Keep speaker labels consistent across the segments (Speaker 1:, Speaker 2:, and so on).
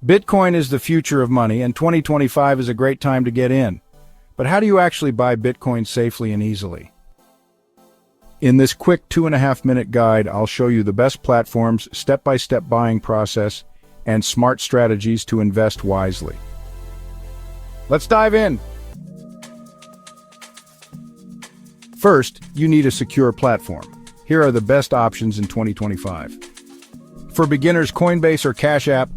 Speaker 1: Bitcoin is the future of money, and 2025 is a great time to get in. But how do you actually buy Bitcoin safely and easily? In this quick 2.5-minute guide, I'll show you the best platforms, step-by-step buying process, and smart strategies to invest wisely. Let's dive in. First, you need a secure platform. Here are the best options in 2025. For beginners, Coinbase or Cash App,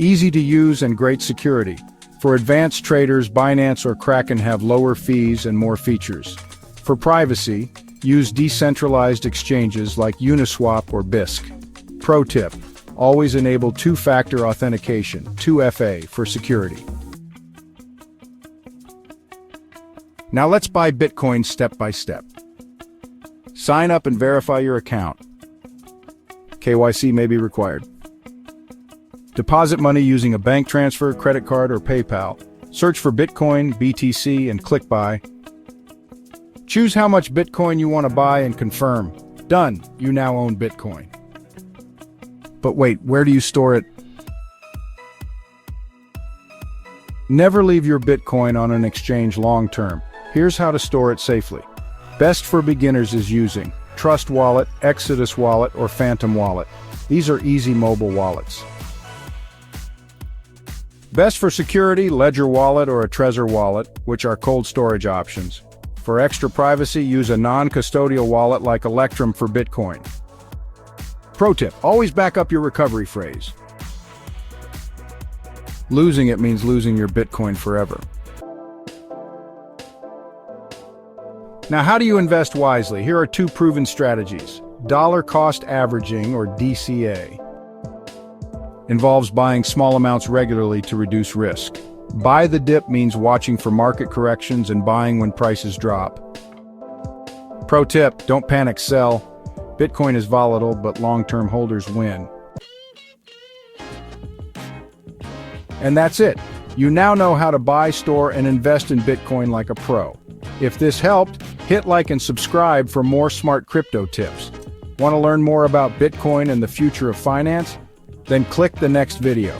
Speaker 1: easy to use and great security. For advanced traders, Binance or Kraken have lower fees and more features. For privacy, use decentralized exchanges like Uniswap or BISC. Pro tip: always enable two-factor authentication, 2FA, for security. Now let's buy Bitcoin step by step. Sign up and verify your account. KYC may be required. Deposit money using a bank transfer, credit card, or PayPal. Search for Bitcoin, BTC, and click Buy. Choose how much Bitcoin you want to buy and confirm. Done. You now own Bitcoin. But wait, where do you store it? Never leave your Bitcoin on an exchange long term. Here's how to store it safely. Best for beginners is using Trust Wallet, Exodus Wallet, or Phantom Wallet. These are easy mobile wallets. Best for security, Ledger Wallet or a Trezor Wallet, which are cold storage options. For extra privacy, use a non-custodial wallet like Electrum for Bitcoin. Pro tip: always back up your recovery phrase. Losing it means losing your Bitcoin forever. Now, how do you invest wisely? Here are two proven strategies. Dollar cost averaging, or DCA, involves buying small amounts regularly to reduce risk. Buy the dip means watching for market corrections and buying when prices drop. Pro tip: don't panic, sell. Bitcoin is volatile, but long-term holders win. And that's it. You now know how to buy, store, and invest in Bitcoin like a pro. If this helped, hit like and subscribe for more smart crypto tips. Want to learn more about Bitcoin and the future of finance? Then click the next video.